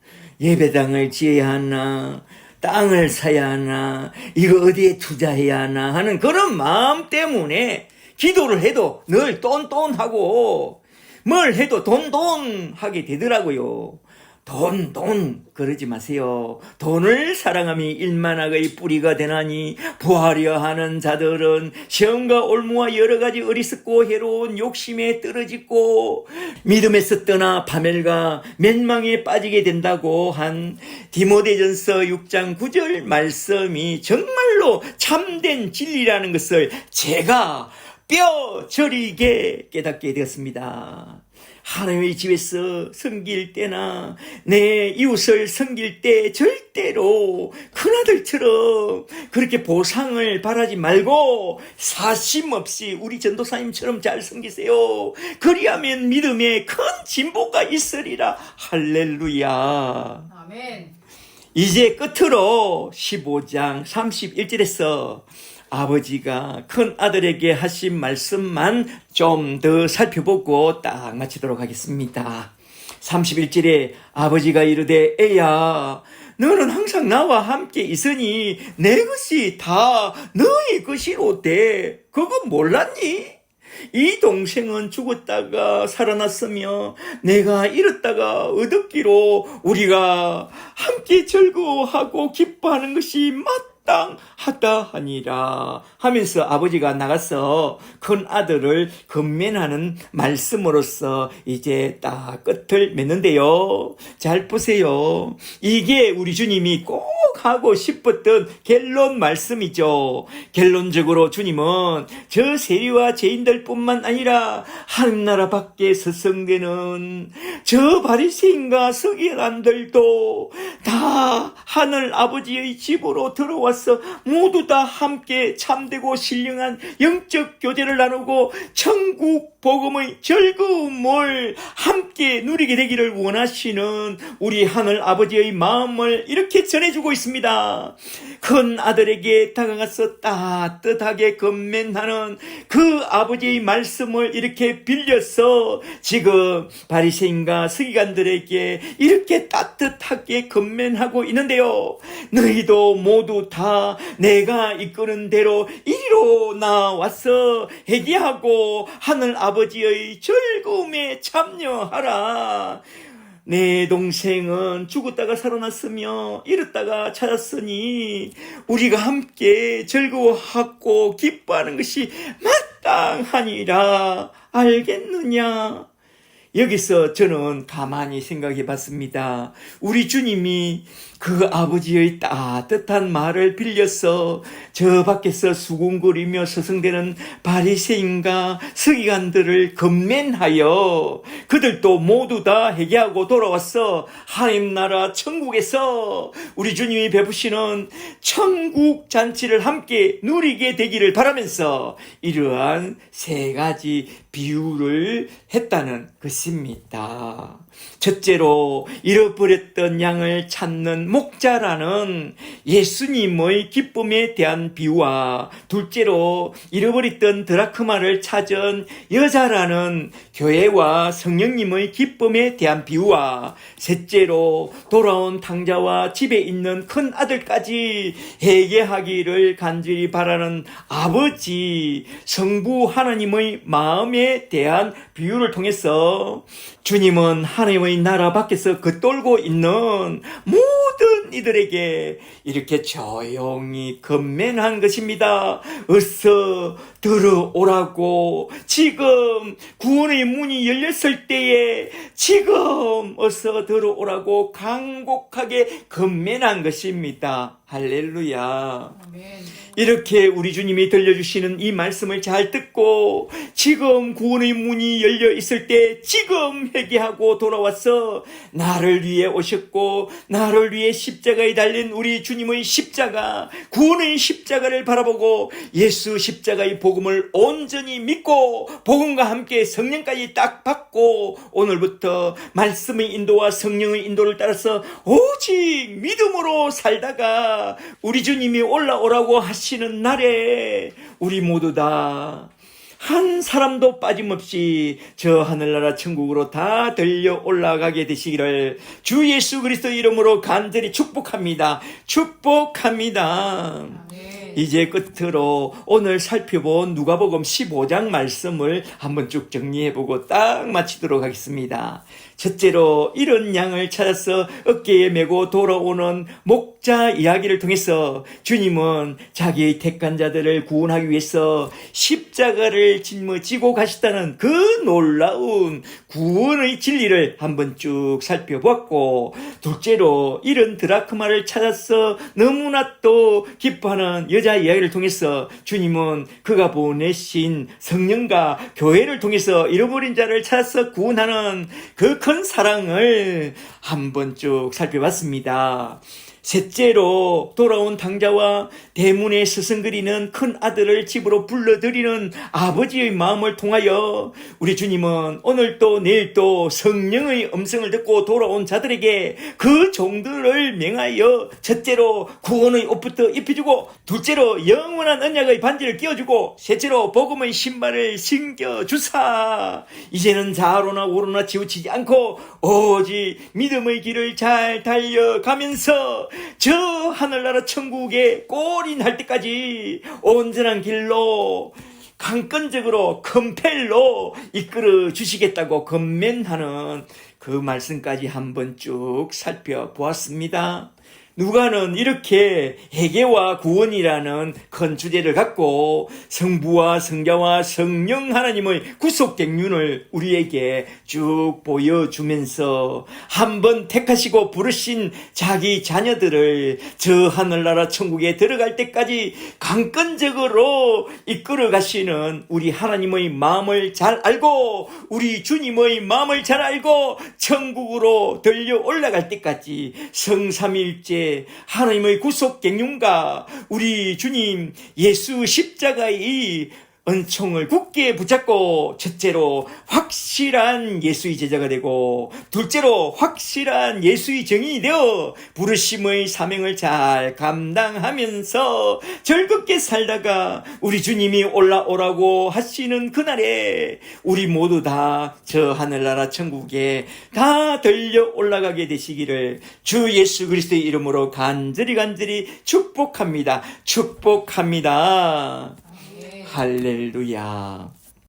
예배당을 지어야 하나? 땅을 사야 하나? 이거 어디에 투자해야 하나? 하는 그런 마음 때문에 기도를 해도 늘 똔똔하고 뭘 해도 돈 하게 되더라고요. 돈 그러지 마세요. 돈을 사랑함이 일만학의 뿌리가 되나니 부하려 하는 자들은 시험과 올무와 여러 가지 어리석고 해로운 욕심에 떨어지고 믿음에서 떠나 파멸과 멸망에 빠지게 된다고 한 디모데전서 6장 9절 말씀이 정말로 참된 진리라는 것을 제가 뼈저리게 깨닫게 되었습니다. 하나님의 집에서 섬길 때나 내 이웃을 섬길 때 절대로 큰아들처럼 그렇게 보상을 바라지 말고 사심 없이 우리 전도사님처럼 잘 섬기세요. 그리하면 믿음에 큰 진보가 있으리라. 할렐루야. 아멘. 이제 끝으로 15장 31절에서 아버지가 큰 아들에게 하신 말씀만 좀 더 살펴보고 딱 마치도록 하겠습니다. 31절에 아버지가 이르되 애야 너는 항상 나와 함께 있으니 내 것이 다 너의 것이로되 그거 몰랐니? 이 동생은 죽었다가 살아났으며 내가 잃었다가 얻었기로 우리가 함께 즐거워하고 기뻐하는 것이 마땅하다 하니라 하면서 아버지가 나가서 큰 아들을 건면하는 말씀으로써 이제 딱 끝을 맺는데요. 잘 보세요. 이게 우리 주님이 꼭 하고 싶었던 결론 말씀이죠. 결론적으로 주님은 저 세리와 죄인들뿐만 아니라 하늘나라 밖에 서성대는 저 바리새인과 서기관들도 다 하늘 아버지의 집으로 들어와서 모두 다 함께 참되고 신령한 영적 교제를 나누고 천국 복음의 즐거움을 함께 누리게 되기를 원하시는 우리 하늘 아버지의 마음을 이렇게 전해주고 있습니다. 큰 아들에게 다가가서 따뜻하게 건면하는 그 아버지의 말씀을 이렇게 빌려서 지금 바리새인과 서기관들에게 이렇게 따뜻하게 건면하고 있는데요. 너희도 모두 다 내가 이끄는 대로 이리로 나와서 회개하고 하늘 아버지의 즐거움에 참여하라. 내 동생은 죽었다가 살아났으며 잃었다가 찾았으니 우리가 함께 즐거워하고 기뻐하는 것이 마땅하니라. 알겠느냐? 여기서 저는 가만히 생각해 봤습니다. 우리 주님이 그 아버지의 따뜻한 말을 빌려서 저 밖에서 수군거리며 서성대는 바리새인과 서기관들을 건면하여 그들도 모두 다 회개하고 돌아와서 하나님 나라 천국에서 우리 주님이 베푸시는 천국 잔치를 함께 누리게 되기를 바라면서 이러한 세 가지 비유를 했다는 것입니다. 첫째로 잃어버렸던 양을 찾는 목자라는 예수님의 기쁨에 대한 비유와 둘째로 잃어버렸던 드라크마를 찾은 여자라는 교회와 성령님의 기쁨에 대한 비유와 셋째로 돌아온 탕자와 집에 있는 큰 아들까지 회개하기를 간절히 바라는 아버지 성부 하나님의 마음에 대한 비유를 통해서 주님은 하나님의 나라 밖에서 겉돌고 있는 모든 이들에게 이렇게 조용히 건면한 것입니다. 어서 들어오라고, 지금 구원의 문이 열렸을 때에 지금 어서 들어오라고 간곡하게 건면한 것입니다. 할렐루야. 이렇게 우리 주님이 들려주시는 이 말씀을 잘 듣고 지금 구원의 문이 열려 있을 때 지금 회개하고 돌아와서 나를 위해 오셨고 나를 위해 십자가에 달린 우리 주님의 십자가, 구원의 십자가를 바라보고 예수 십자가의 복음을 온전히 믿고 복음과 함께 성령까지 딱 받고 오늘부터 말씀의 인도와 성령의 인도를 따라서 오직 믿음으로 살다가 우리 주님이 올라오라고 하시는 날에 우리 모두 다 한 사람도 빠짐없이 저 하늘나라 천국으로 다 들려 올라가게 되시기를 주 예수 그리스도 이름으로 간절히 축복합니다. 축복합니다. 이제 끝으로 오늘 살펴본 누가복음 15장 말씀을 한번 쭉 정리해보고 딱 마치도록 하겠습니다. 첫째로 이런 양을 찾아서 어깨에 메고 돌아오는 목자 이야기를 통해서 주님은 자기의 택한 자들을 구원하기 위해서 십자가를 짊어지고 가셨다는 그 놀라운 구원의 진리를 한번 쭉 살펴보았고, 둘째로 이런 드라크마를 찾아서 너무나 또 기뻐하는 여자 이야기를 통해서 주님은 그가 보내신 성령과 교회를 통해서 잃어버린 자를 찾아서 구원하는 그 큰 사랑을 한번 쭉 살펴봤습니다. 셋째로 돌아온 당자와 대문에 서성거리는 큰 아들을 집으로 불러들이는 아버지의 마음을 통하여 우리 주님은 오늘도 내일도 성령의 음성을 듣고 돌아온 자들에게 그 종들을 명하여 첫째로 구원의 옷부터 입혀주고, 둘째로 영원한 언약의 반지를 끼워주고, 셋째로 복음의 신발을 신겨주사 이제는 좌로나 우로나 치우치지 않고 오직 믿음의 길을 잘 달려가면서 저 하늘나라 천국에 골인할 때까지 온전한 길로 강건적으로 컴펠로 이끌어 주시겠다고 건면하는 그 말씀까지 한번 쭉 살펴보았습니다. 누가는 이렇게 회개와 구원이라는 큰 주제를 갖고 성부와 성자와 성령 하나님의 구속 경륜을 우리에게 쭉 보여주면서 한번 택하시고 부르신 자기 자녀들을 저 하늘나라 천국에 들어갈 때까지 강건적으로 이끌어 가시는 우리 하나님의 마음을 잘 알고 우리 주님의 마음을 잘 알고 천국으로 들려 올라갈 때까지 성삼일째 하나님의 구속 경륜과 우리 주님 예수 십자가의 은총을 굳게 붙잡고 첫째로 확실한 예수의 제자가 되고, 둘째로 확실한 예수의 증인이 되어 부르심의 사명을 잘 감당하면서 즐겁게 살다가 우리 주님이 올라오라고 하시는 그날에 우리 모두 다 저 하늘나라 천국에 다 들려 올라가게 되시기를 주 예수 그리스도의 이름으로 간절히 축복합니다. 축복합니다. 할렐루야.